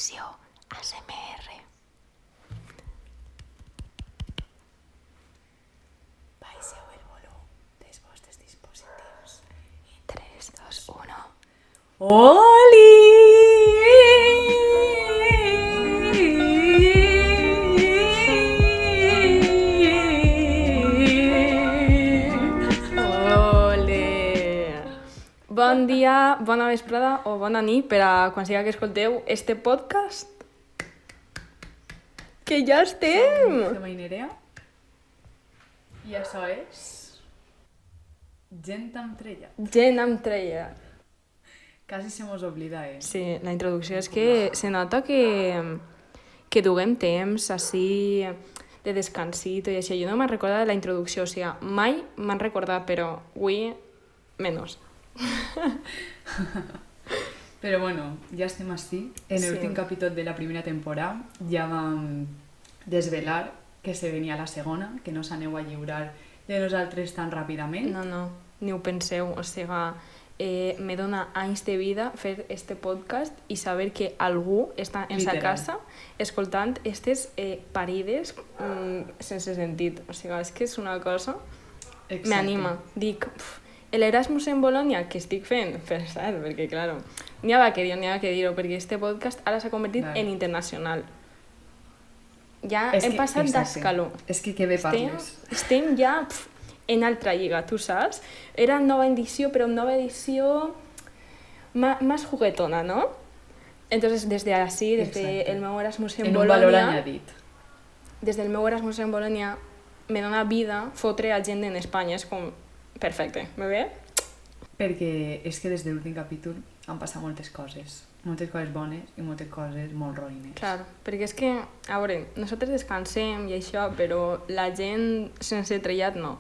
Sessió ASMR. Baixeu el volum dels vostres dispositius. 3, 2, 1... ¡Oli! Ole! Bon dia, bona vesprada o bona nit per a quan sigui que escolteu este podcast. Que ja estem! Soy Mainerea y eso es Gent amb trella. Gent amb treia. Casi se nos oblida, Sí, la introducció és que se nota que duguem temps així de descansito i així. Jo no me'n recordo de la introducció, o sigui, mai m'han recordat, però avui menys. Pero bueno, ya estem así. En el Sí. últim capítol de la primera temporada ja vam desvelar que se venia la segona, que no s'aneu a lliurar de nosaltres tan ràpidament. No, ni ho penseu, o sigui, me dona anys de vida fer este podcast i saber que algú està en sa Literal. casa escoltant estes parides sense sentit. O sigui, és que és una cosa... Exacte. M'anima. Dic, l'Erasmus en Bologna que estic fent, per cert, perquè, claro, n'hi ha que dir-ho, perquè este podcast ara s'ha convertit Vale. en internacional. Ja És hem que- passat exacte. d'escaló. És que bé parles. Estem ja en altra lliga, tu saps? Era nova edició, però nova edició más juguetona, ¿no? Entonces, desde así, desde Exacte. el meu Erasmus en En un valor Bologna, añadit. des del meu Erasmus en Bologna, me dona vida fotre a gent en Espanya. És com, perfecte, me ve? Perquè és que des de l'últim capítol han passat moltes coses bones i moltes coses molt roïnes. Clar, perquè és que, a veure, nosaltres descansem i això, però la gent sense trellat no.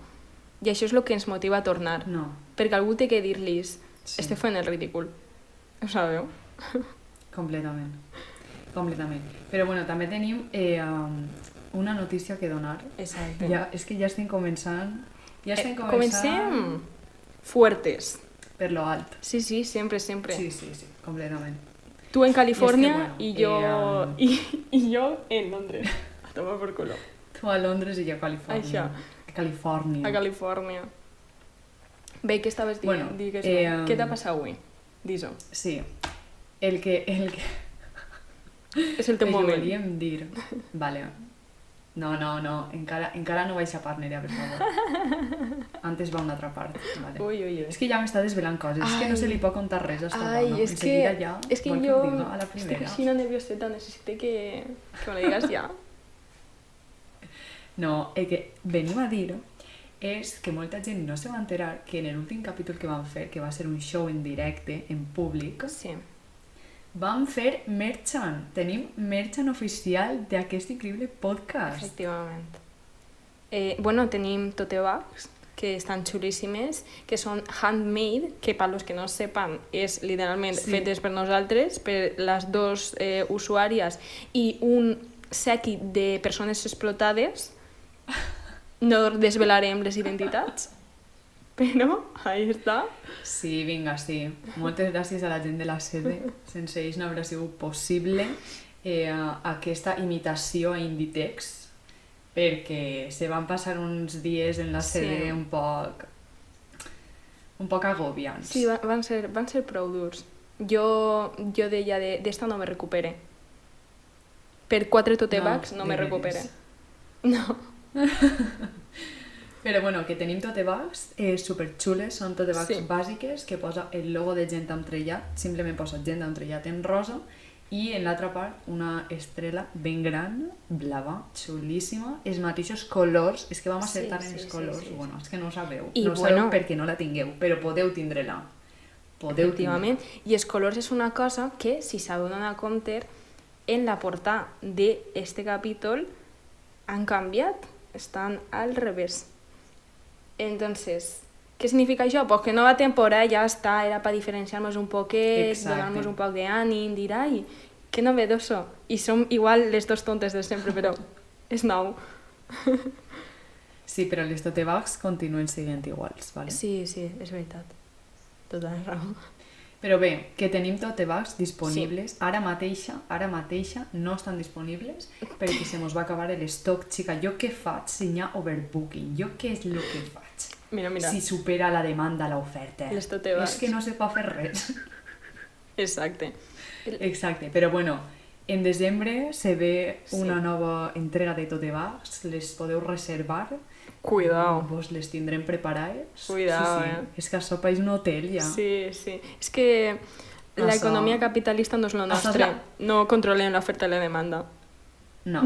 I això és el que ens motiva a tornar. No, Perquè algú té que dir-los, Sí. este fent el ridícul. Ho sabeu? completament. Però bueno, també tenim una notícia que donar. Exacte. Ja, és que ja estem començant... Comencem fuertes. per lo alt. Sí, sempre. Sí, completament. Tu en Califòrnia bueno, i jo... I jo en Londres. A tomar por culo. Tu a Londres i jo a Califòrnia. Això. Califòrnia. A Califòrnia. Bé, què estaves dient? Bueno, Digues, què t'ha passat avui? Dis-ho. Sí. El que És el teu moment. volíem dir... Vale. No, encara no vaig a Parnera, per favor. Antes va una altra part. Vale. Ui. És que ja m'està desvelant coses, és que no se li pot contar res a esta dona. És que vol jo ho diga a la estic primera. així nervioseta, necessito que me lo digas ja. No, el que venim a dir és que molta gent no se va enterar que en l'últim capítol que vam fer, que va ser un show en directe, en públic, Sí. vam fer merchan. Tenim merchan oficial d'aquest increïble podcast. Efectivament. Bueno, tenim tote bags, que estan xulíssimes, que són handmade, que per los que no sepan és literalment Sí. fetes per nosaltres, per les dues usuàries i un séquit de persones explotades. No desvelarem les identitats, però ahí està. Sí, vinga, sí. Moltes gràcies a la gent de la sede. Sense ells no hauria sigut possible aquesta imitació a Inditex, perquè se van passar uns dies en la sede Sí. un poc agobiants. Sí, van ser prou durs. Jo deia, d'esta no me recupere. Per 4 tote bags no me de recupere. veres. No. Però bueno, que tenim tote bags superxules, són tote bags Sí. bàsiques, que posa el logo de gent amb trellat, simplement posa gent amb trellat en rosa, i en l'altra part una estrela ben gran, blava, xulíssima, els mateixos colors, és que vam acertar en els colors, sí. bueno, és que no ho sabeu, I no ho bueno, sabeu perquè no la tingueu, però podeu tindre-la. Efectivament. I els colors és una cosa que, si sabeu donar compte, en la portada d'este capítol han canviat, estan al revés. Entonces, ¿qué significa això? Pues que nova temporada ja està, era para diferenciar-nos un poquet, Exacte. donar-nos un poc d'ànim, dir, ai, que novedoso. I som igual les dos tontes de sempre, però és nou. Sí, però les tote bags continuen sent iguals, vale? Sí, és veritat. Tota la raó. Però bé, que tenim tote bags disponibles. Sí. Ara mateixa no estan disponibles perquè se mos va acabar l'estoc. Xica, jo què faig si hi ha overbooking? Jo què és el que faig? Mira. Si supera la demanda l'oferta. Les tote bags. És que no se pot fer res. Exacte. Exacte, però bueno, en desembre se ve una nova entrega de tote bags, les podeu reservar. Cuidao. Vos les tindrem preparades. Cuidao, sí. És que això és un hotel ja. Sí. És que l'economia capitalista no és lo nostre. No controlem l'oferta i la demanda. No.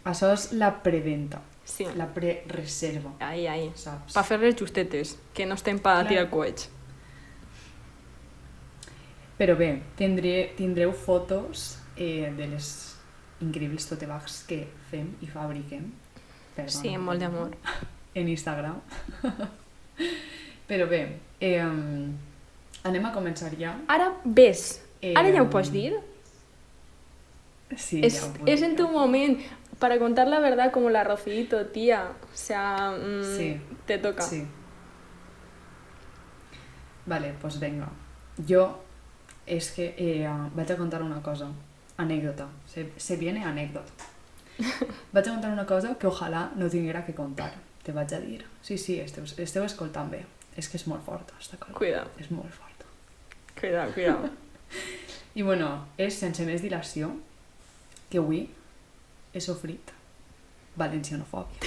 Això és la preventa. Sí. La prereserva. Ai. Saps? Per fer les justetes, que no estem per tirar coets. Però bé, tindreu fotos de les increïbles tote bags que fem i fabriquem. Perdona, sí, amb molt d'amor. En Instagram. Però bé, anem a començar ja. Ara ves. Ara ja ho pots dir? Sí, ja ho puc dir. És en tu moment. Para contar la verdad como la Rocito, tía. O sea, sí. Te toca. Sí. Vale, pues venga. Jo és que vaig a contar una cosa. Anècdota. Se viene anècdota. Vaig a contar una cosa que ojalà no tinguera que contar. Te vaig a dir. Sí, esteu escoltant bé. És que és molt forta, esta cosa. Cuidado. És molt forta. Cuidado. I bueno, és sense més dilació que avui he sofrit valencianofòbia.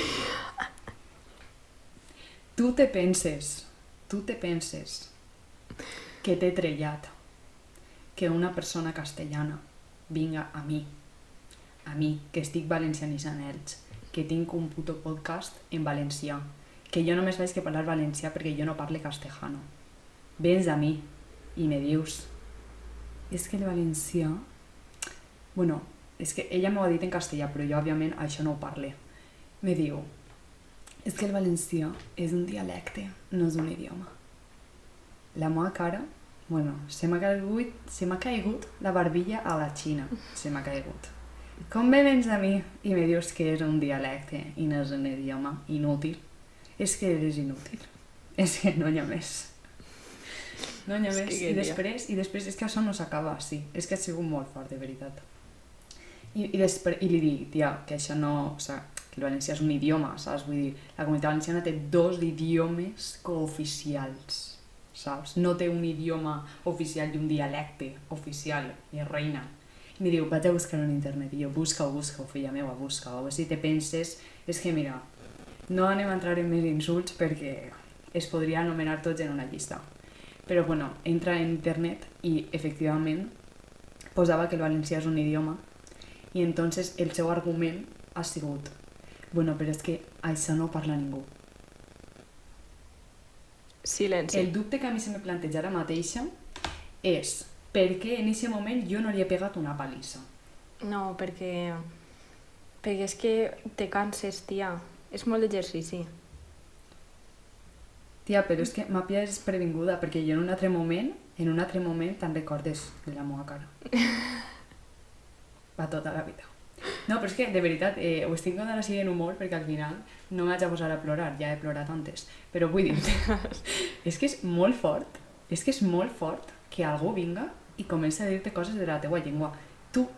Tu te penses que t'he trellat que una persona castellana vinga a mi, que estic valencianitzant ells, que tinc un puto podcast en valencià, que jo només vaig que parlar valencià perquè jo no parle castellano. Vens a mi i me dius, és que el valencià... Bueno, és que ella m'ho ha dit en castellà, però jo, òbviament, això no ho parle. Me diu, és que el valencià és un dialecte, no és un idioma. La meva cara, bueno, se m'ha caigut la barbilla a la Xina, se m'ha caigut. Com me vens a mi i me dius que és un dialecte i no és un idioma inútil? És que eres inútil. És que no hi ha més. No hi ha més. I després és que això no s'acaba així. És que ha sigut molt fort, de veritat. I li dic, tia, que això no... O sigui, que el valencià és un idioma, saps? Vull dir, la comunitat valenciana té 2 idiomes cooficials, saps? No té un idioma oficial i un dialecte oficial, i reina. I em diu, vaig a buscar en internet. I jo, busca-ho, filla meva, busca-ho. A veure si te penses... És que, mira, no anem a entrar en més insults perquè es podria anomenar tots en una llista. Però, bueno, entra en internet i, efectivament, posava que el valencià és un idioma i entonces el seu argument ha sigut bueno, però és que això no parla ningú. Silenci. El dubte que a mi se me planteja ara mateixa és per què en aquest moment jo no li he pegat una palissa. No, perquè és que te canses, tia. És molt d'exercici. Tia, però és que m'ha pillat desprevinguda, perquè jo en un altre moment te'n recordes de la meva cara. Va tota la vida. No, però és que, de veritat, ho estic contant així en humor, perquè al final no m'haig a posar a plorar, ja he plorat antes. Però vull dir, és que és molt fort que algú vinga i comença a dir-te coses de la teua llengua. Tu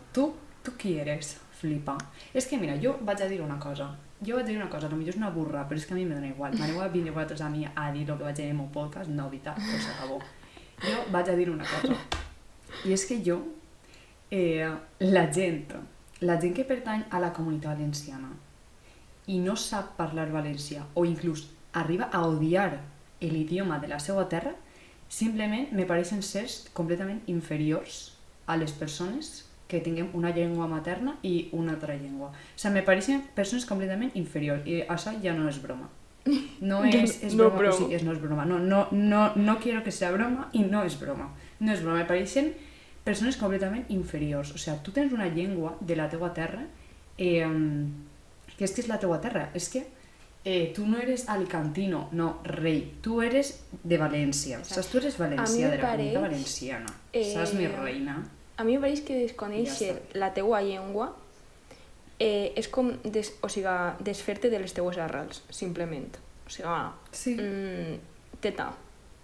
qui eres? Flipa. És que, mira, jo vaig a dir una cosa, potser és una burra, però és que a mi me dona igual. M'aneu a vindre vosaltres a mi a dir el que vaig dir en el meu podcast? No, veritat, però s'acabó. Jo vaig a dir una cosa, i és que jo, la gent que pertany a la comunitat valenciana i no sap parlar valencià o inclús arriba a odiar l'idioma de la seva terra, simplement me pareixen sers completament inferiors a les persones que tinguem una llengua materna i una altra llengua. O sigui, me pareixen persones completament inferiors i això ja no és broma. No és broma, però sí que no és broma. No quiero que sea broma i no és broma. No és broma, me pareixen persones completament inferiors. O sigui, tu tens una llengua de la teua terra que és que és la teua terra. És que tu no eres alicantino, no, rei. Tu eres de València. Saps? Tu eres valencià, de la comunitat valenciana. Saps, mi reina? A mi em pareix que desconèixer la teua llengua és com desfer-te de les teues arrels, simplement. O sigui, teta,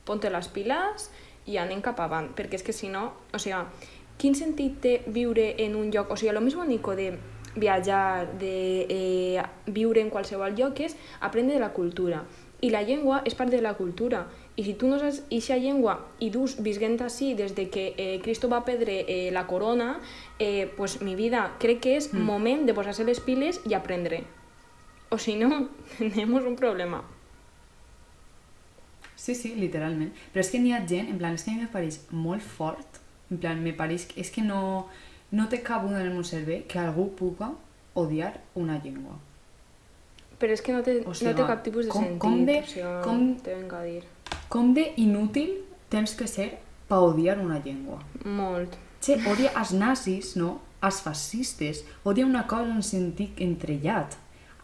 ponte les piles i anem cap avant, perquè és que si no, o sigui, quin sentit té viure en un lloc, o sigui, lo més bonic de viatjar, de viure en qualsevol lloc és aprendre de la cultura, i la llengua és part de la cultura, i si tu no saps eixa llengua i dus visquent així des de que Cristo va perdre la corona, pues mi vida, crec que és moment de posar-se les piles i aprendre. O si no, tenemos un problema. Sí, sí, literalment. Però és que n'hi ha gent, en plan, és que a mi me pareix molt fort, en plan, me pareix que és que no té cabuda en el meu cervell que algú puga odiar una llengua. Però és que no té cap tipus de sentit, te venc a dir. Com d'inútil tens que ser per odiar una llengua? Molt. Che, odia els nazis, no? Els fascistes. Odia una cosa en sentit entrellat.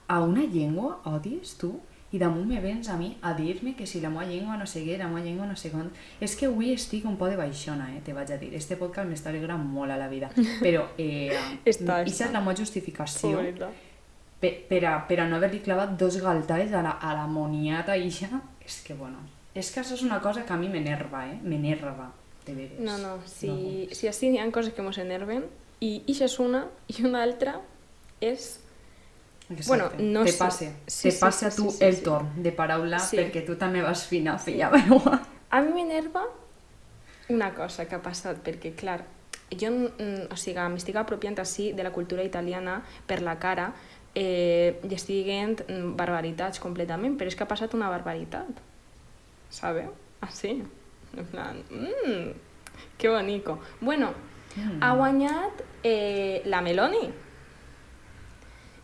A una llengua odies tu? I damunt me vens a mi a dir-me que si la meva llengua no sé què, la meva llengua no sé com... És que avui estic un poc de baixona, te vaig a dir. Este podcast m'està alegrant molt a la vida. Però aquesta és la meva justificació per a no haver-li clavat 2 galtades a la moniata ixa. És que, bueno, és que això és una cosa que a mi m'enerva, m'enerva, de veres. No, si així hi ha coses que mos enerven, i ixa és una, i una altra és... Exacte. Bueno, no te passe a tu el torn de paraula perquè tu també vas fina, filla meva. A mi m'enerva una cosa que ha passat, perquè, clar, jo m'estic apropiant així de la cultura italiana per la cara i estic dient barbaritats completament, però és que ha passat una barbaritat, sabeu? Així, en plan, que bonico. Bueno, ha guanyat la Meloni.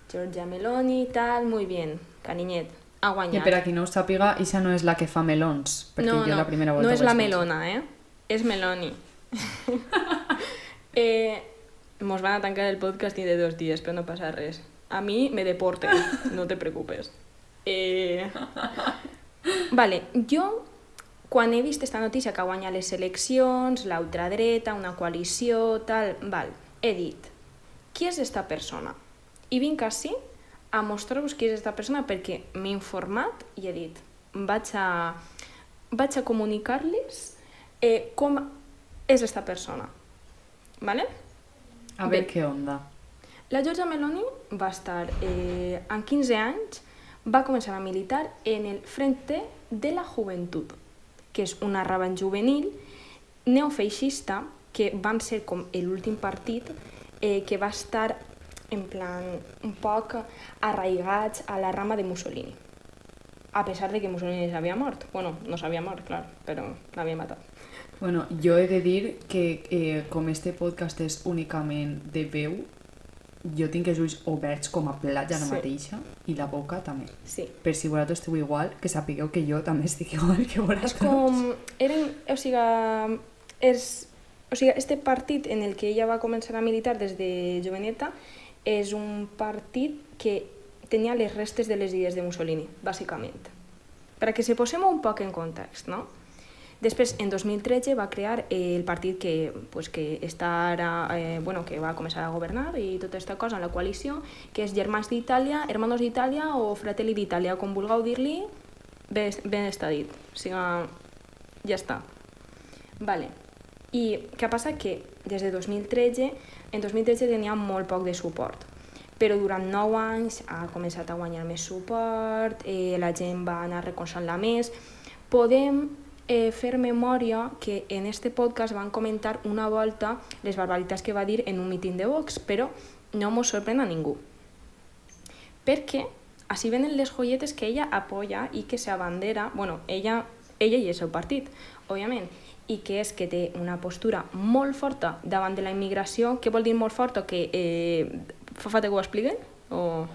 Giorgia Meloni, tal, muy bien, carinyet, ha guanyat. I per a qui no ho sàpiga, ixa no és la que fa melons, perquè jo la primera volta no és la Melona, és Meloni. Mos van a tancar el podcast ni de 2 dies, però no passa res. A mi me deporten, no te preocupes. Vale, jo, quan he vist esta notícia que ha guanyat les eleccions, la ultradreta, una coalició, tal, he dit, qui és esta persona? I vinc així a mostrar-vos qui és aquesta persona perquè m'he informat i he dit vaig a comunicar-les com és aquesta persona. ¿Vale? A veure què onda. La Giorgia Meloni va estar amb 15 anys, va començar a militar en el Frente de la Juventud, que és una raven juvenil neofeixista que van ser com l'últim partit que va estar en plan un poc arraigats a la rama de Mussolini, a pesar de que Mussolini s'havia mort. Bueno, no s'havia mort, clar, però l'havia matat. Bueno, jo he de dir que com este podcast és únicament de veu, jo tinc els ulls oberts com a platja ara mateixa i la boca també. Sí. Per si vosaltres esteu igual, que sapigueu que jo també estic igual que vosaltres. És com... este partit en el que ella va començar a militar des de joveneta és un partit que tenia les restes de les idees de Mussolini, bàsicament. Per a que se posem un poc en context, no? Després, en 2013, va crear el partit que està ara, que va començar a governar i tota aquesta cosa, la coalició, que és Germans d'Itàlia, Hermanos d'Itàlia o Fratelli d'Itàlia, com vulgueu dir-li, ben està dit. O sigui, ja està. Vale. I què passa? Que des de 2013, en 2013 tenia molt poc de suport, però durant 9 anys ha començat a guanyar més suport, la gent va anar recolzant-la més. Podem fer memòria que en este podcast van comentar una volta les barbaritats que va dir en un míting de Vox, però no mos sorprèn a ningú. Perquè així venen les joietes que ella apoya i que s'abandera, bueno, ella i el seu partit, òbviament, i que és que té una postura molt forta davant de la immigració. Què vol dir molt forta? Que fa falta que ho expliquen? O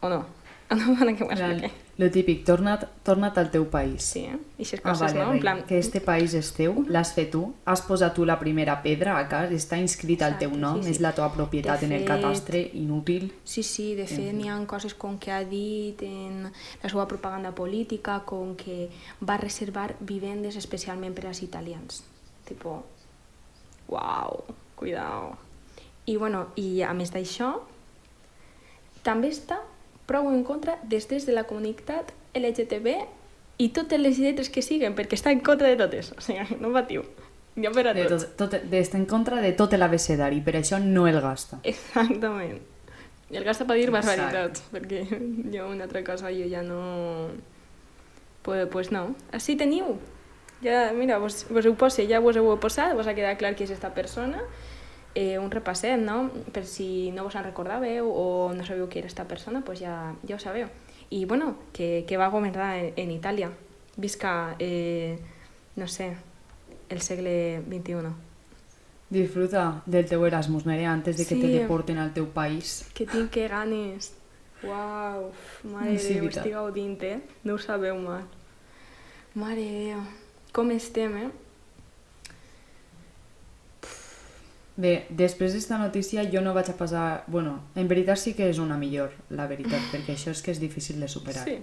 no? No fan que ho expliquen. Lo típic, torna't al teu país. Sí, i aquestes coses, no? En plan... Que este país és teu, l'has fet tu, has posat tu la primera pedra a casa, està inscrit al teu nom, és la teva propietat en el catastre, inútil. Sí, de fet n'hi ha coses com que ha dit en la seva propaganda política, com que va reservar vivendes especialment per als italians. Tipo, uau, cuidao. I a més d'això, també està prou en contra des de la comunitat LGTB i totes les lletres que siguen, perquè està en contra de totes. O sigui, no patiu. Ja per a tots. Està en contra de tot l'abecedari, per això no el gasta. Exactament. I el gasta per dir Exacte. barbaritats, perquè jo una altra cosa jo ja no... Pues no. Així teniu. Ja, mira, vos ho posé, ja vos ho he posat, vos ha quedat clar qui és esta persona. Un repasset, no? Per si no vos en recordàveu o no sabeu qui era esta persona, pues ja ho sabeu. I bueno, que va governar en Itàlia. Visca, no sé, el segle XXI. Disfruta del teu Erasmus, Nerea, antes de que te deporten al teu país. Que tinc que ganes. Uau, mare de Déu, estic gaudint, No ho sabeu mal. Mare de Déu, com estem, Bé, després d'esta notícia jo no vaig a passar... Bueno, en veritat sí que és una millor, la veritat, perquè això és que és difícil de superar. Sí.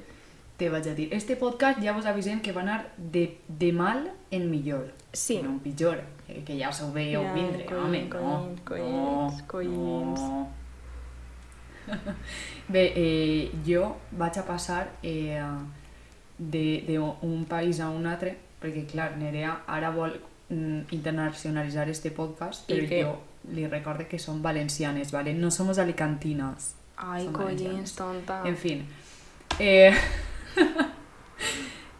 Te vaig a dir, este podcast ja vos avisem que va anar de mal en millor. Sí. No en pitjor, que ja us ho veieu vindre, home, collins. Bé, jo vaig a passar d'un país a un altre, perquè clar, Nerea ara vol internacionalitzar este podcast, però jo li recorde que som valencianes, ¿vale? No somos alicantinas. Ai, collins, tonta. En fin.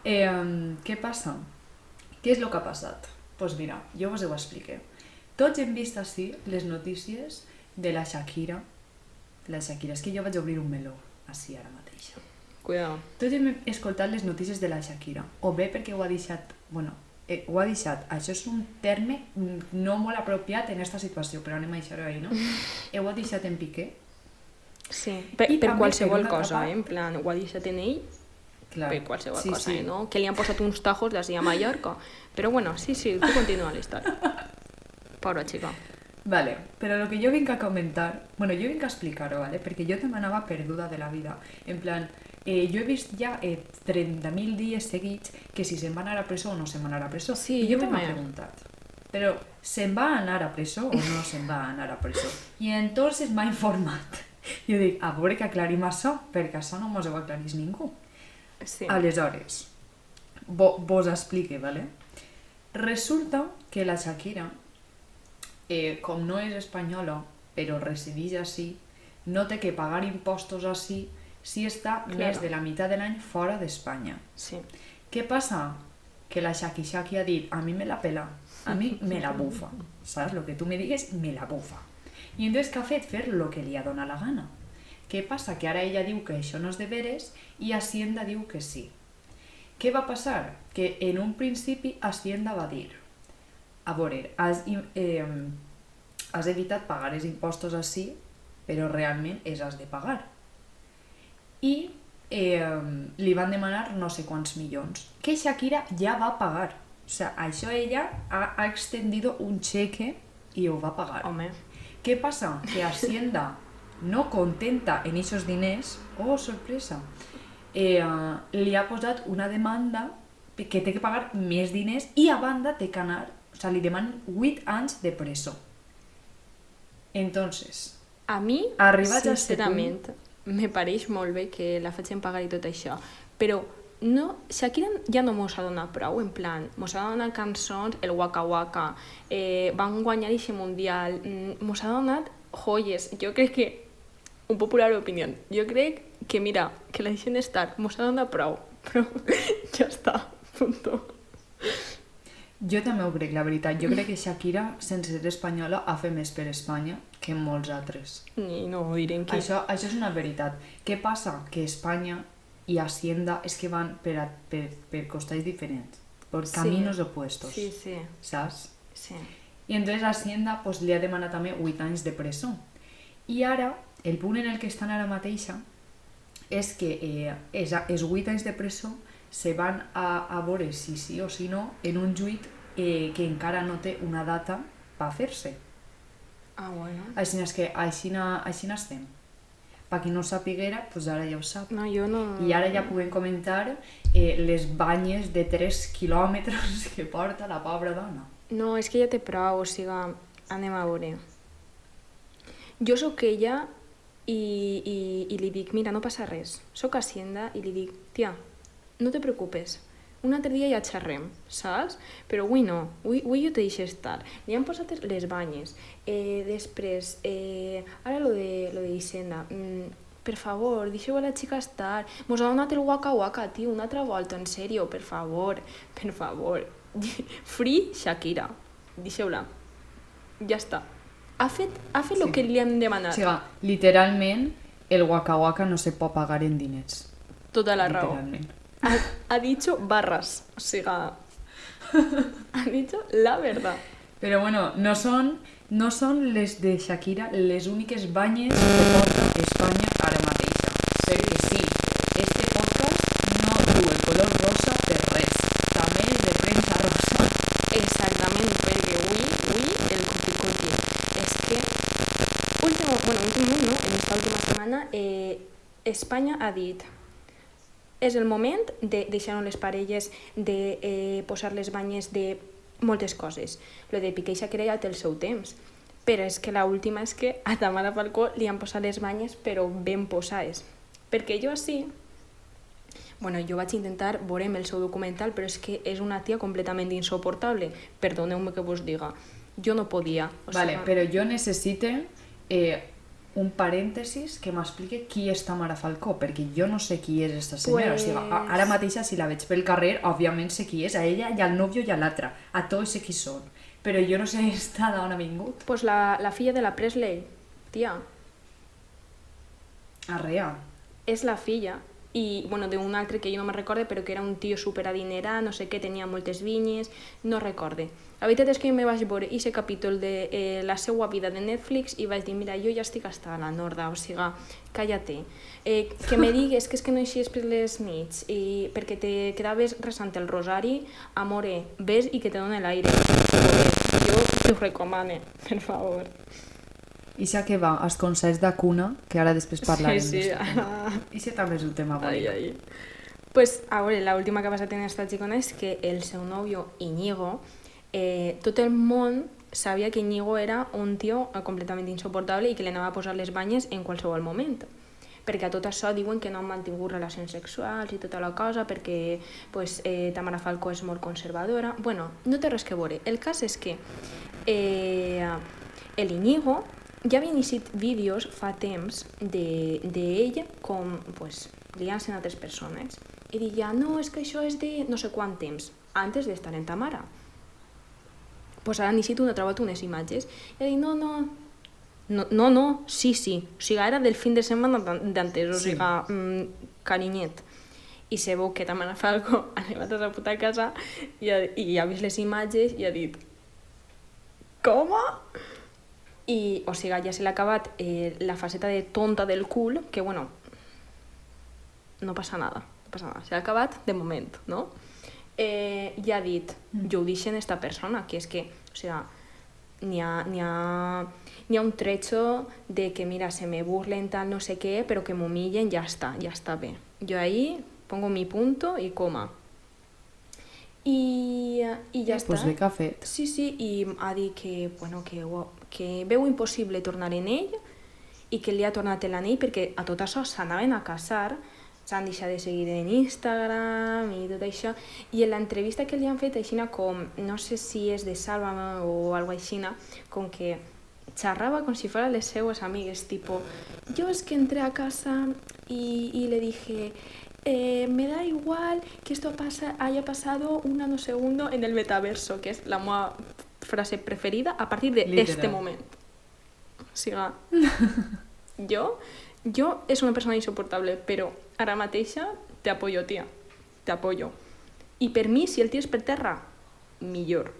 Què passa? Què és el que ha passat? Doncs mira, jo vos ho expliqué. Tots hem vist així les notícies de la Shakira. És que jo vaig obrir un meló així ara mateix. Cuidado. Tots hem escoltat les notícies de la Shakira. O bé perquè ho ha deixat... Bueno, ho ha deixat. Això és un terme no molt apropiat en aquesta situació, però anem a deixar-ho ahí, no? Ho ha deixat en Piqué. Sí, per qualsevol cosa, en plan, ho ha deixat en ell, per qualsevol cosa, no? Que li han posat uns tajos d'ací a Mallorca. Però bueno, sí, tu continua la història. Pobra xica. Vale, però el que jo vinc a comentar, bueno, jo vinc a explicar-ho, ¿vale? Perquè jo te m'anava perduda de la vida. En plan, jo he vist ja 30.000 dies seguits que si se'n va anar a presó o no se'n va anar a presó. Sí, I jo m'he preguntat, però se'n va anar a presó o no se'n va anar a presó? I entonces m'ha informat. Jo dic, a veure que aclarim això, perquè això no mos ho aclarís ningú. Sí. Aleshores, vos explique, ¿vale? Resulta que la Shakira, com no és espanyola, però resideix així, no té que pagar impostos així si està més de la meitat de l'any fora d'Espanya. Sí. Què passa? Que la Shaki ha dit, a mi me la pela, a mi me la bufa, saps? Lo que tu me digues, me la bufa. I entonces què ha fet? Fer lo que li ha donat la gana. Què passa? Que ara ella diu que això no és de veres i Hacienda diu que sí. Què va passar? Que en un principi Hacienda va dir, a veure, has evitat pagar els impostos així, però realment els has de pagar. I li van demanar no sé quants milions, que Shakira ja va pagar. O sigui, això ella ha extendido un cheque i ho va pagar. Home. Què passa? Que Hacienda, no contenta en aquests diners, oh, sorpresa, li ha posat una demanda que té que pagar més diners i a banda té que anar, o sigui, li demanen 8 anys de presó. Entonces, a mi, sincerament, me pareix molt bé que la facin pagar i tot això, però no, Shakira ja no mos ha donat prou, en plan, mos ha donat cançons, el Waka Waka, van guanyar aquest mundial, mos ha donat joies. Jo crec que, un popular opinió, jo crec que, mira, que la deixen estar, mos ha donat prou, però ja està, punto. Jo també ho crec, la veritat. Jo crec que Shakira, sense ser espanyola, ha fet més per Espanya que molts altres. I no ho direm qui. Això és una veritat. Què passa? Que Espanya i Hacienda és que van per costats diferents, per caminos opuestos. Sí, sí. Saps? Sí. I entonces Hacienda pues, li ha demanat també 8 anys de presó. I ara, el punt en el que estan ara mateixa és que els 8 anys de presó se van a veure si sí o si no en un juit que encara no té una data per fer-se. Ah, bueno. Així és que així estem. Per qui no ho sapiguera, doncs ara ja ho sap. No, jo no... I ara ja podem comentar les banyes de 3 quilòmetres que porta la pobra dona. No, és que ja té prou, o sigui, anem a veure. Jo sóc ella i li dic, mira, no passa res. Sóc Hacienda i li dic, tia, no te preocupes, un altre dia ja xerrem, saps? Però avui no, avui jo te deixo estar. Li han posat les banyes. Després, ara lo de Hisenda. Per favor, deixeu a la xica estar. Mos ha donat el waka waka, tio, una altra volta, en sèrio, per favor. Per favor. Free Shakira. Deixeu-la. Ja està. Ha fet el que li hem demanat. O sigui, literalment, el waka waka no se pot pagar en diners. Tota la raó. Literalment. Ha dicho barras, o sea, ha dicho la verdad. Però bueno, no són les de Shakira les úniques banyes que porta Espanya ara mateixa. Sé que sí, este podcast no du el color rosa per res. També és de premsa rosa. Exactament, perquè avui el coti-coti és que últimament no, en esta última setmana Espanya ha dit és el moment de deixar les parelles, de posar les banyes de moltes coses. Lo de Piqué i Shakira ja té el seu temps, però és que l'última és que a Tamara Falcó li han posat les banyes però ben posades. Perquè jo sí, jo vaig intentar veure'm el seu documental, però és que és una tia completament insoportable. Perdoneu-me que vos diga. Jo no podia. Vale, però jo necessite un parèntesis que m'explique qui és Tamara Falcó, perquè jo no sé qui és esta senyora. Pues... O sigui, ara mateixa, si la veig pel carrer, òbviament sé qui és, a ella i al nòvio i a l'altra. A tots sé qui són. Però jo no sé esta d'on ha vingut. Pues la filla de la Presley, tia. Arrea. És la filla. I, d'un altre que jo no me'n recorde, però que era un tio superadinerat, no sé què, tenia moltes vinyes, no recorde. La veritat és que jo me vaig veure aquest capítol de la seva vida de Netflix i vaig dir, mira, jo ja estic hasta la norda, o sigui, calla-te. Que me digues que és que no eixies per les nits i perquè te quedaves resant el rosari, amore, ves i que te doni l'aire. Jo t'ho recomane, per favor. I ja que va, els consells de cuna, que ara després parlarem. Sí. I si també és un tema bonic. Pues, a veure, l'última que ha passat en esta xicona és que el seu nòvio, Íñigo, tot el món sabia que Íñigo era un tio completament insoportable i que li anava a posar les banyes en qualsevol moment. Perquè a tot això diuen que no han mantingut relacions sexuals i tota la cosa, perquè pues, Tamara Falcó és molt conservadora. No té res que veure. El cas és que l'Íñigo ja havia iniciat vídeos fa temps d'ell com pues, liant-se amb altres persones i deia, no, és que això és de no sé quant temps, antes d'estar en Tamara. Pues ara iniciat una altra volta unes imatges i dit, no, sí, o sigui, era del fin de setmana d'antes, o sigui, carinyet. I se veu que Tamara Falcó ha arribat a la puta casa i ha vist les imatges i ha dit, com? I, o sigui, ja se l'ha acabat la faceta de tonta del cul, que, no passa nada. Se l'ha acabat de moment, no? I ha dit, jo ho deixo en esta persona, que és que, o sigui, n'hi ha un trecho de que, mira, se me burlen tal, no sé què, però que m'humillen, ja està bé. Jo ahí pongo mi punto i coma. I ja està. Pues bé que ha fet. Sí, i ha dit que veu impossible tornar en ell i que li ha tornat l'anell perquè a tot això s'anaven a casar, s'han deixat de seguir en Instagram i tot això. I en l'entrevista que li han fet així com, no sé si és de Sálvame o algo així, com que xerrava com si fueran les seues amigues, tipo, yo es que entré a casa y le dije... me da igual que esto haya pasado un nanosegundo en el metaverso, que es la meva frase preferida a partir de este moment. O sigui, jo és una persona insoportable, però ara mateixa te apoyo, tia. Te apoyo. I per mi, si el tires per terra, millor.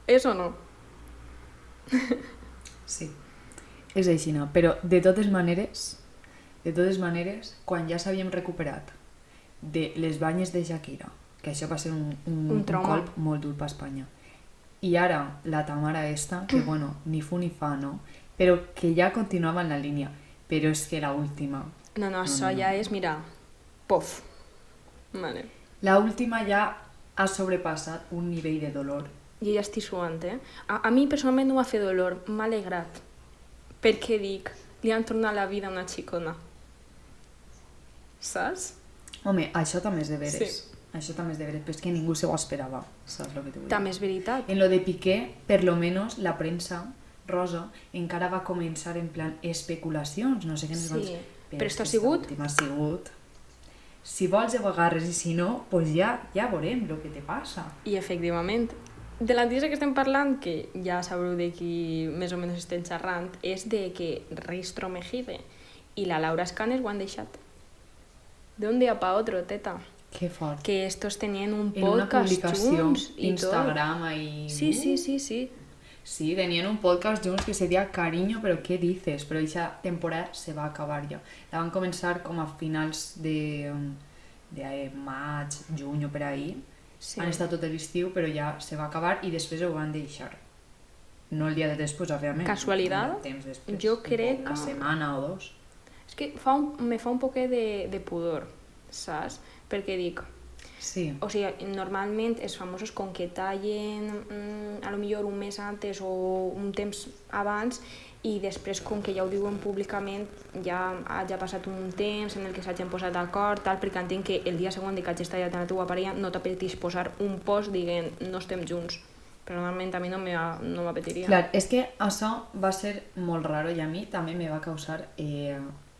És o no? Sí, és així, no? Però de totes maneres, quan ja s'havíem recuperat de les banyes de Shakira, que això va ser un colp molt dur per Espanya, i ara la Tamara esta, que ni fu ni fa, no? Però que ja continuava en la línia, però és que l'última... No, això ja és, mira, pof. Vale. L'última ja ha sobrepassat un nivell de dolor. Jo ja estic suant, A mi personalment no m'ha fet dolor, m'ha alegrat. Perquè dic, li han tornat la vida a una xicona. Saps? Home, això també és de veres. Sí. Això també és de veres, però és que ningú se ho esperava, saps el que t'ho vull dir? També és veritat. En lo de Piqué, per lo menos, la premsa rosa encara va començar en plan especulacions, no sé què més Sí, però esto ha sigut... Ha sigut... Si vols ho agarres i si no, pues ja veurem el que te passa. I efectivament, de la notícia que estem parlant, que ja sabreu de qui més o menys estem xerrant, és de que Ristro Mejide i la Laura Escanes ho han deixat. De un dia pa otro, teta. Que fort. Que estos tenien un En una podcast publicació junts i tot. d'Instagram ahí... Sí, sí, sí, sí. Sí, tenien un podcast junts que se deia Cariño, però què dices? Però aquesta temporada se va acabar ja. La van començar com a finals de maig, juny o per ahí. Sí. Han estat tot l'estiu, però ja se va acabar i després ho van deixar. No el dia de després, òbviament. Casualitat? Un temps després. Jo crec Una que... setmana o dos. És que me fa un poquet de pudor, saps? Perquè dic, Sí. o sigui, normalment els famosos com que tallen a lo millor un mes antes o un temps abans i després com que ja ho diuen públicament ja ha passat un temps en el que s'hagin posat d'acord tal, perquè entenc que el dia següent que hagis tallat a la teva parella no t'apeteix posar un post dient no estem junts, però normalment a mi no m'apetiria. Clar, és que això va ser molt raro i a mi també me va causar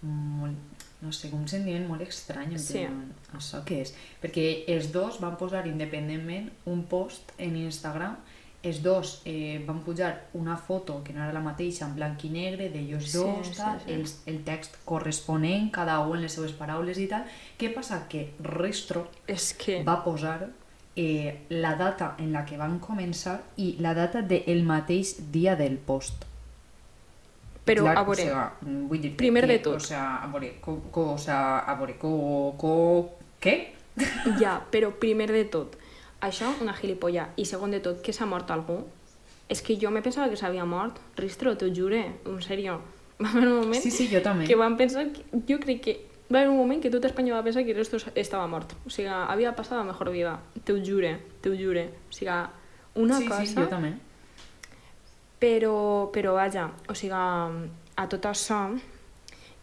molt, no sé, un sentiment molt estrany en Sí. plan, això què és? Perquè els dos van posar independentment un post en Instagram, els dos van pujar una foto que no era la mateixa en blanc i negre d'ells Sí, dos, sí, tal, sí. el text corresponent, cada un en les seves paraules i tal. Què passa? Que Ristro És que... va posar la data en la que van començar i la data del mateix dia del post. Però, Clar, a veure, o sea, vull dir primer que, de tot. O sea, a veure, què? Ja, però primer de tot, això una gilipolla. I segon de tot, que s'ha mort algú? És que jo me pensava que s'havia mort. Ristro, t'ho jure, en sèrio. Va haver un moment Sí, jo també. que van pensar... Jo crec que va haver un moment que tot Espanya va pensar que Ristro estava mort. O sigui, havia passat la mejor vida. T'ho jure, t'ho jure. O sigui, una cosa... Sí, jo també. Però vaja, o sigui, a tot això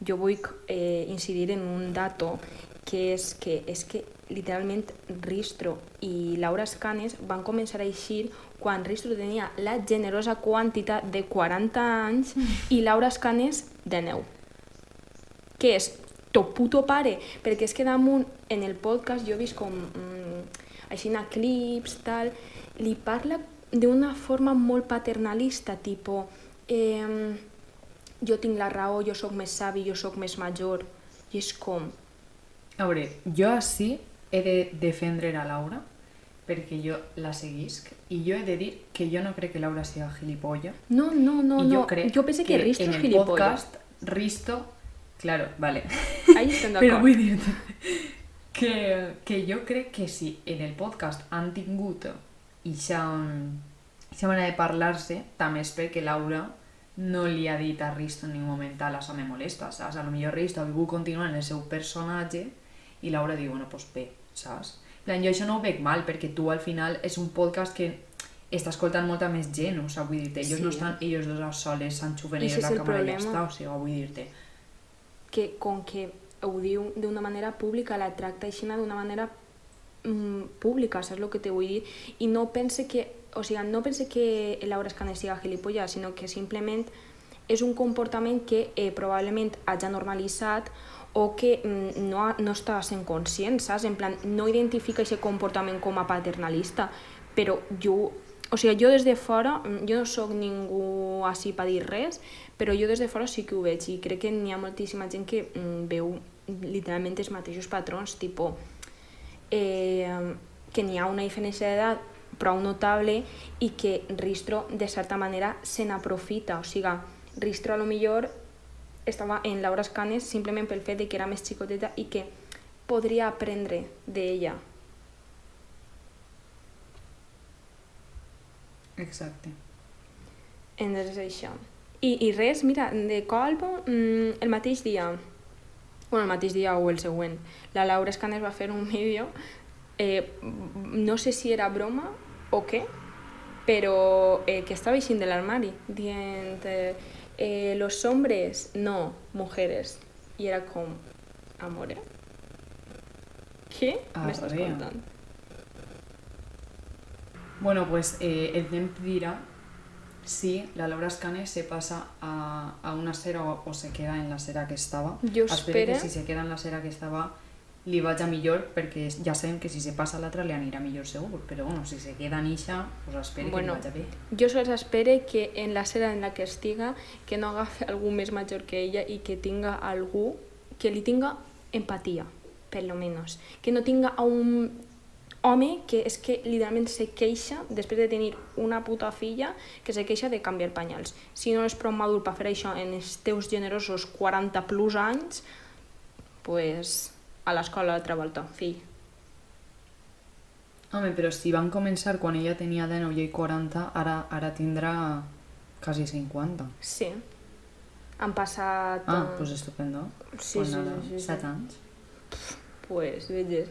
jo vull incidir en un dato que és que literalment Ristro i Laura Escanes van començar a eixir quan Ristro tenia la generosa quantitat de 40 anys i Laura Escanes de 9. Què és? To puto pare, perquè és que damunt en el podcast jo he vist com així clips, tal, li parla d'una forma molt paternalista, tipo jo tinc la raó, jo sóc més savi, jo sóc més major, i és com... A veure, jo així he de defendre a Laura perquè jo la seguisc i jo he de dir que jo no crec que Laura sigui gilipolla. No, I jo crec jo penso que Risto en és el gilipollas. podcast Risto... Claro, vale. Ahí estem Però d'acord. vull dir que jo crec que si en el podcast han tingut ixa manera de parlar-se, també és perquè Laura no li ha dit a Risto en ningú moment això me molesta, saps? A lo millor Risto ha volgut continuar en el seu personatge i Laura diu, bueno, pues bé, saps? Jo això no ho veig mal, perquè tu al final és un podcast que està escoltant molta més gent, o sigui, vull dir-te, ells no estan ells dos a soles, s'enxufen ells la càmera i ja està, o sigui, vull dir-te. Que com que ho diu d'una manera pública, la tracta així d'una manera pública, saps el que te vull dir? I no pense que, o sigui, no pense que Laura Escanes siga gilipollas, sinó que simplement és un comportament que probablement hagi normalitzat o que no està sent conscient, saps? En plan, no identifica aquest comportament com a paternalista, però jo, o sigui, jo des de fora, jo no sóc ningú així per dir res, però jo des de fora sí que ho veig i crec que n'hi ha moltíssima gent que veu literalment els mateixos patrons, tipus que n'hi ha una diferència d'edat prou notable i que Ristro, de certa manera, se n'aprofita. O sigui, Ristro a lo millor estava en Laura Escanes simplement pel fet de que era més xicoteta i que podria aprendre d'ella. Exacte. Entonces això. I res, mira, de colp, el mateix dia o el següent, la Laura Escanes va fer un vídeo, no sé si era broma o què, però que estava eixint de l'armari, dient los hombres, no, mujeres. I era com, amore. Què m'estàs Arre. contant? Bueno, pues el tiempo dirá si la Laura Escanes se pasa a una sera o se queda en la sera que estava. Jo Espero que espero... si se queda en la sera que estava li vaig a millor, perquè ja sabem que si se passa a l'altra li anirà millor segur, però bueno, si se queda en ixa, pues espero que li vaig bé. Jo sols espero que en la sera en la que estiga, que no agafi algú més major que ella i que tinga algú que li tinga empatia, per lo menos. Que no tinga a un home que és que literalment se queixa, després de tenir una puta filla, que se queixa de canviar panyals. Si no és prou madur per fer això en els teus generosos 40 plus anys, pues a l'escola l'altra volta, fill. Home, però si van començar quan ella tenia 19 i 40, ara tindrà quasi 50. Sí. Han passat... Pues estupendo. Sí, Quan sí, nada, sí, sí. 7 anys. Pues, veges.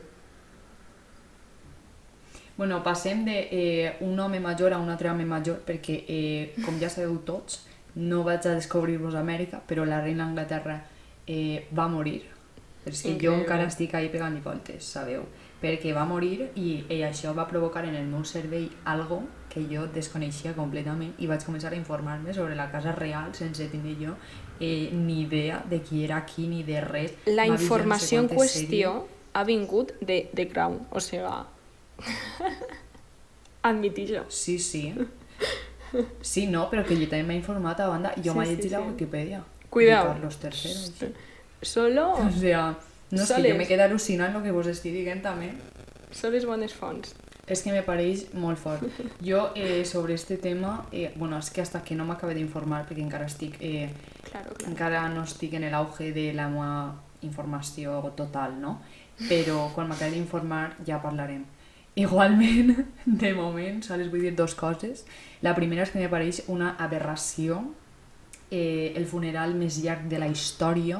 Bueno, passem d'un home major a un altre home major, perquè, com ja sabeu tots, no vaig a descobrir-vos Amèrica, però la reina d'Anglaterra va morir. Però és que jo encara estic ahí pegant-li voltes, sabeu? Perquè va morir i això va provocar en el meu cervell algo que jo desconeixia completament i vaig començar a informar-me sobre la casa real sense tenir jo ni idea de qui era qui ni de res. La Va dir jo no sé informació en quantes qüestió sèries. ha vingut de The Crown, o sigui... Admitir-ho. Sí, sí. Sí, no, però que jo també m'he informat a banda. Jo m'he llegit la Wikipedia. Cuidao. De Carlos III. Així. Solo... O sea, no, és que jo me quedo al·lucinant el que vos estic dient també. Són les bones fonts. És que me pareix molt fort. Jo, sobre este tema, bueno, és que hasta que no m'acabe d'informar, perquè encara estic... Claro. Encara no estic en el auge de la meva informació total, no? Però quan m'acabi d'informar ja parlarem. Igualment, de moment, sols vull dir 2 coses. La primera és que me pareix una aberració el funeral més llarg de la història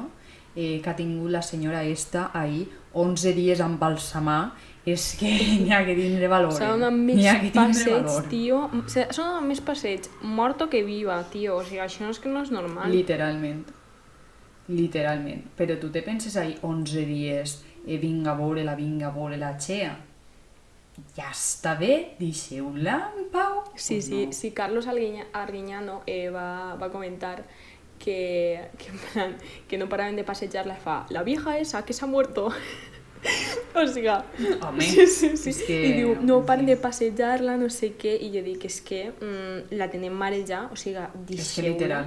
que ha tingut la senyora esta ahir, 11 dies amb balsamar. És que n'hi ha que tindre valor. S'ha donat més passeig, tio. S'ha donat més passeig morto que viva, tio. O sigui, això és que no és normal. Literalment. Literalment. Però tu te penses ahir 11 dies vinga a veure la Xea. Ja està bé, deixeu-la en pau. Sí, pues sí, no. sí, Carlos Arguiñano va comentar que, en plan, que no paraven de passejar-la, fa la vieja esa que s'ha muerto. O sigui, home, sí. és que... I diu, no paren de passejar-la, no sé què, i jo dic, és que la tenem marejada, o sigui, És que literal.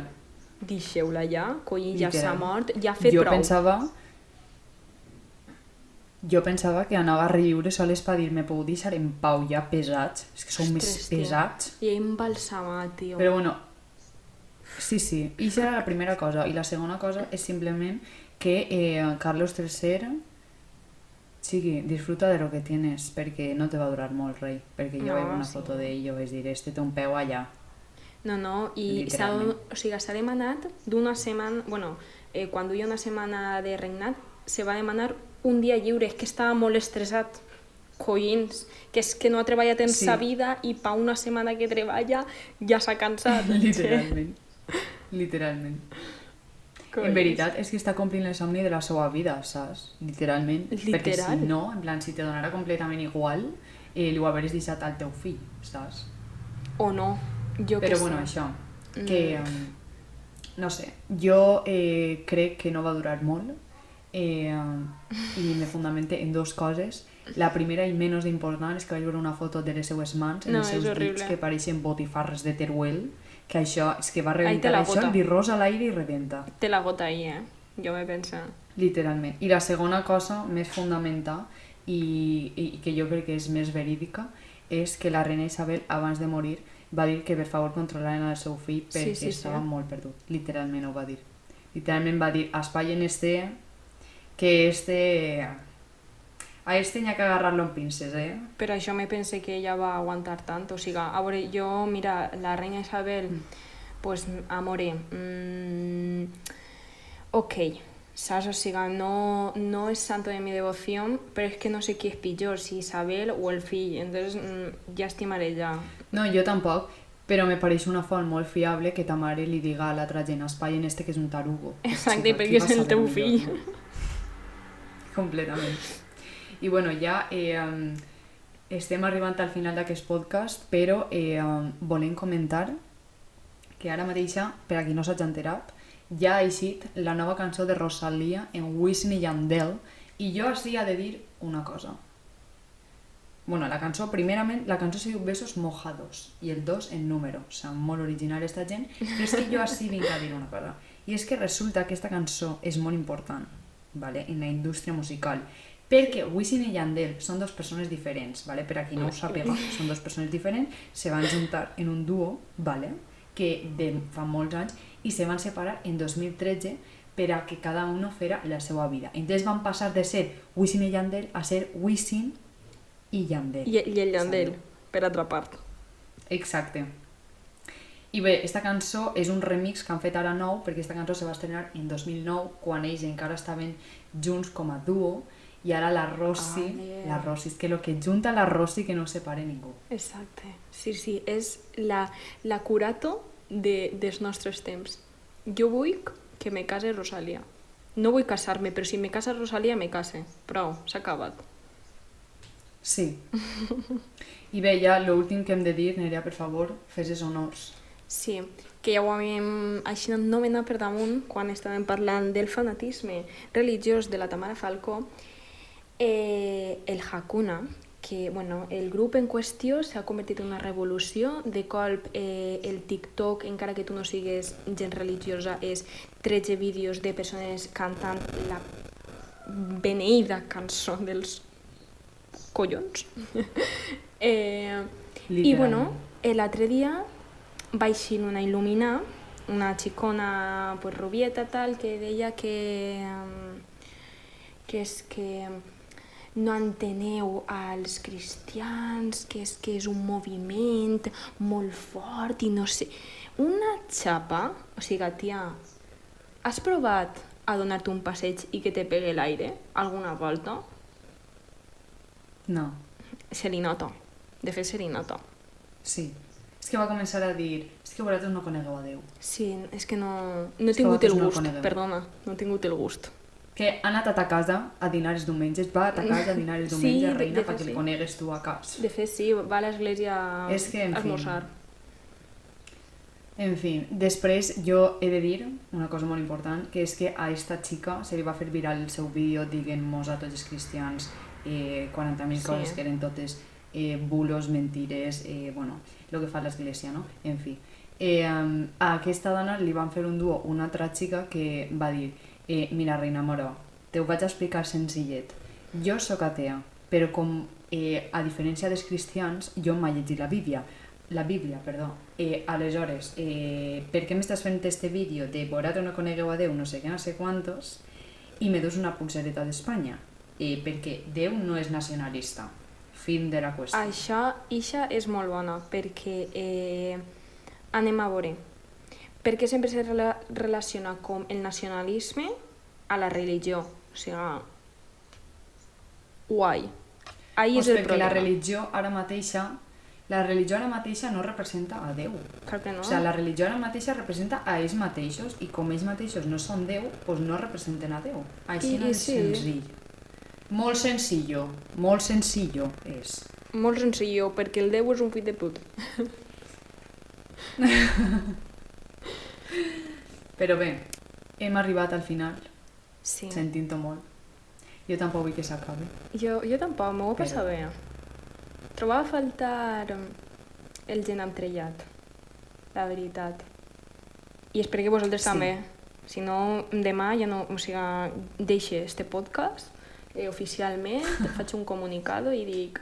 deixeu-la ja, coi, ja Literal. s'ha mort, ja ha fet prou. Jo pensava que anava a reviure soles per dir-me pou deixar en pau ja pesats, és que són més pesats. I embalsamat, tio. Però bueno, sí, i això era la primera cosa. I la segona cosa és simplement que Carlos III sigui, disfruta de lo que tienes, perquè no te va durar molt, rei. Perquè jo veig una foto d'ell, és dir, este té un peu allà. No, i s'ha demanat d'una setmana, bueno, quan duia una setmana de regnat, se va demanar un dia lliure, és que estava molt estressat, collins, que és que no ha treballat en sa vida i pa una setmana que treballa ja s'ha cansat. Literalment. En veritat és que està complint el somni de la seva vida, saps? Literalment. Perquè si no, en plan, si te donara completament igual, li ho hauries deixat al teu fill, saps? O no, jo Però bueno, això, que no sé, jo crec que no va durar molt i me fundamente en 2 coses. La primera i menys important és que vaig veure una foto de les seues mans en els seus dits que pareixen botifarres de Teruel, que això és que va rebentar això, li rosa a l'aire i rebenta. Té la gota ahí, jo m'he pensat. Literalment. I la segona cosa més fundamental i que jo crec que és més verídica és que la reina Isabel abans de morir va dir que per favor controlaren el seu fill perquè estava molt perdut. Literalment ho va dir. Literalment va dir, espatllen que a este n'hi ha que agarrar-lo en pinces, Però això me pense que ella va aguantar tant, o sigui, a veure, jo, mira, la reina Isabel, pues, amore, ok, saps? O sigui, no és santo de mi devoció, però és que no sé qui és pitjor, si Isabel o el fill, entonces ja estimaré ja. No, jo tampoc, però me pareix una font molt fiable que ta mare li diga a l'altra gent, espatllen que és un tarugo. Exacte, perquè és el teu fill. Completament. I bueno, ja estem arribant al final d'aquest podcast, però volem comentar que ara mateixa, per a qui no s'hagi enterat, ja ha eixit la nova cançó de Rosalía en Wisin i Yandel, i jo així he de dir una cosa. Bueno, la cançó, primerament, la cançó se diu Besos Mojados, i el 2 en número, o sigui, molt original esta gent, però és que jo així vinc a dir una cosa, i és que resulta que aquesta cançó és molt important, ¿vale? En la indústria musical, perquè Wisin i Yandel són dues persones diferents, ¿vale? Per a qui no ho sàpiga, són dues persones diferents, se van juntar en un duo, ¿vale? Que de fa molts anys, i se van separar en 2013 per a que cada uno fera la seva vida. Entonces van passar de ser Wisin i Yandel a ser Wisin i Yandel. I el Yandel, per altra part. Exacte. I bé, esta cançó és un remix que han fet ara nou, perquè esta cançó se va estrenar en 2009, quan ells encara estaven junts com a duo, i ara la Rossi, la Rossi, és que el que junta la Rossi que no separa ningú. Exacte. Sí, sí, és la curato dels nostres temps. Jo vull que me case Rosalía. No vull casar-me, però si me casa Rosalía, me case. Prou, s'ha acabat. Sí. I bé, ja l'últim que hem de dir, Nerea, per favor, fes els honors. Sí, que ja ho havíem així anomenat per damunt quan estàvem parlant del fanatisme religiós de la Tamara Falcó, el Hakuna, que bueno, el grup en qüestió s'ha convertit en una revolució. De colp, el TikTok, encara que tu no sigues gent religiosa, és 13 vídeos de persones cantant la beneïda cançó dels collons. I bueno, l'altre dia va eixir una il·luminar, una xicona pues, rubieta tal, que deia que és que no enteneu als cristians, que és un moviment molt fort i no sé... Una xapa, o sigui, tia, has provat a donar-te un passeig i que te pegue l'aire alguna volta? No. Se li nota. De fet, se li nota. Sí. És que va començar a dir, és que vosaltres no conegueu a Déu. Sí, és que no he tingut el gust, perdona, no he tingut el gust. Que ha anat a ta casa a dinar els diumenges, va a ta casa a dinar els diumenges, reina, perquè li conegues tu a casa. De fet, sí, va a l'església a esmorzar. En fi, després jo he de dir una cosa molt important, que és que a esta xica se li va fer viral el seu vídeo dient-mos a tots els cristians 40.000 coses que eren totes bulos, mentires, bueno, el que fa l'església, no? En fi. A aquesta dona li van fer un duo una altra xica que va dir mira, reina mora, te ho vaig explicar senzillet. Jo sóc atea, però com a diferència dels cristians, jo m'he llegit la Bíblia, perdó. Aleshores, per què m'estàs fent este vídeo de vosaltres no conegueu a Déu, no sé què, no sé quantos, i me dus una pulsereta d'Espanya? Perquè Déu no és nacionalista. Fin de la qüestió. Això és molt bona, perquè anem a veure. Per què sempre se relaciona com el nacionalisme a la religió? O sigui, guai. Ahí és el problema. Perquè la religió ara mateixa no representa a Déu. Per què no? O sigui, la religió ara mateixa representa a ells mateixos, i com ells mateixos no són Déu, doncs no representen a Déu. Així és senzill. Molt senzill és. Molt senzill, perquè el Déu és un fill de puta. Però bé, hem arribat al final. Sí. Sentint-ho molt. Jo tampoc vull que s'acabi. Jo tampoc, m'ho va passar bé. Trobava a faltar el gent entrellat, la veritat. I espero que vosaltres també. Si no, demà ja no... O sigui, deixe este podcast oficialment, faig un comunicado i dic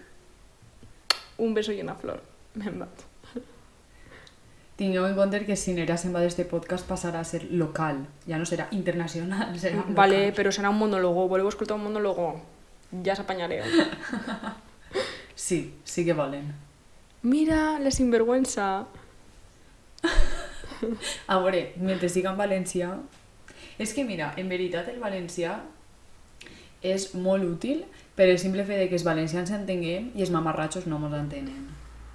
un beso i una flor. Me'n vaig. Tingueu en compte que si Nerea se'n va d'este podcast passarà a ser local, ja no serà internacional, serà local. Vale, però serà un monólogo. Voleu escoltar un monólogo? Ja s'apanyareu. Sí que volen. Mira, la sinvergüenza. A veure, mentre siga en valencià... És que mira, en veritat el valencià és molt útil per el simple fet que els valencians s'entenguem i els mamarratxos no mos entenen.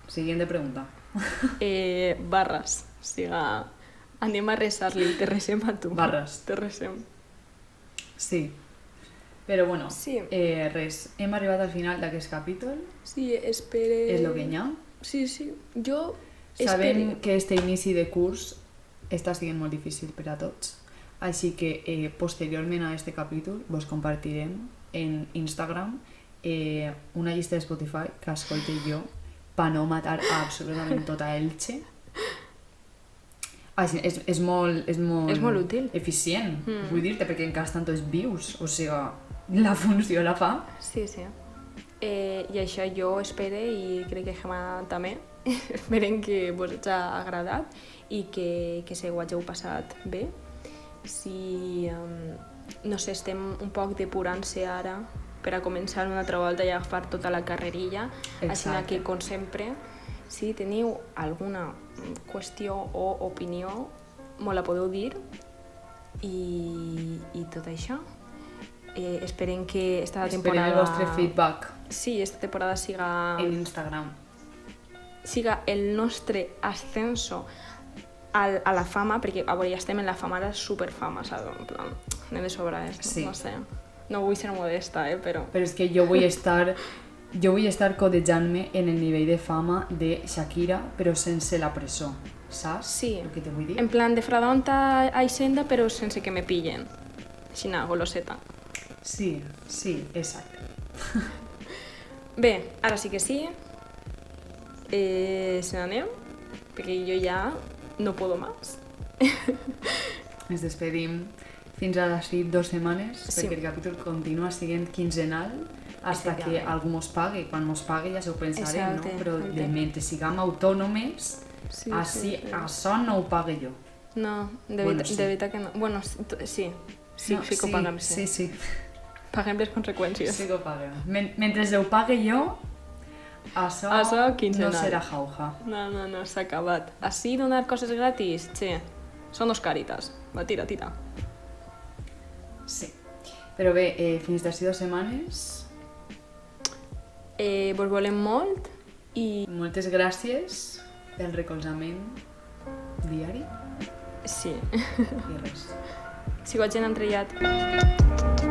Siguiente pregunta. Barres. O sigui, anem a resar-li. Te resem a tu. Barres. Te resem. Sí. Però bueno, Sí. Res, hem arribat al final d'aquest capítol, Sí, espere... és el que hi ha. Sí, sí. Jo Sabem espere... que este inici de curs està sent molt difícil per a tots, així que posteriorment a este capítol vos compartirem en Instagram una llista de Spotify que escolte jo per no matar a absolutament tota Elche. Així, és molt útil. eficient, vull dir-te, perquè encara estan tots vius, o sigui, la funció la fa. Sí, sí. I això jo espere, i crec que Gemma també, esperen que vos hagi agradat i que se ho hàgiu passat bé. Si, no sé, estem un poc depurant-se ara per a començar una altra volta i agafar tota la carrerilla, així que, com sempre, si teniu alguna qüestió o opinió, me la podeu dir i tot això. Esperem que esta temporada... Esperem el vostre feedback. Sí, esta temporada siga... En Instagram. Siga el nostre ascenso a la fama, perquè a veure, ja estem en la fama, ara superfama, saps? En plan, anem de sobrades, Sí. no sé. No vull ser modesta, però... Però és que jo vull estar codejant-me en el nivell de fama de Shakira, però sense la presó, saps? Sí. El que te vull dir? En plan, defraudant a Hisenda, però sense que me pillen. Així, goloseta. Sí, exacte. Bé, ara sí que sí. Se n'anem, perquè jo ja no puedo más. Ens despedim fins a d'ací 2 setmanes, Sí. perquè el capítol continua sent quinzenal, hasta que Efectivament. algú mos pague. Quan mos pague ja s'ho pensarem, Exacte, no? Però de exacte. mentre siguem autònomes, Sí, així, sí. això no ho pague jo. No, de Bueno, veritat, sí. de veritat que no. Bueno, sí. Sí, No, sí que ho paguem, sí. Sí. Paguem les conseqüències. Sí que ho paguem. Mentre ho pague jo, això quinzenal. no serà jauja. No, s'ha acabat. Així donar coses gratis, che, són dos caritas. Va, tira. Sí. Però bé, fins d'ací 2 setmanes, Vos volem molt i... moltes gràcies pel recolzament diari Sí. i res. Si ho hagin entrellat.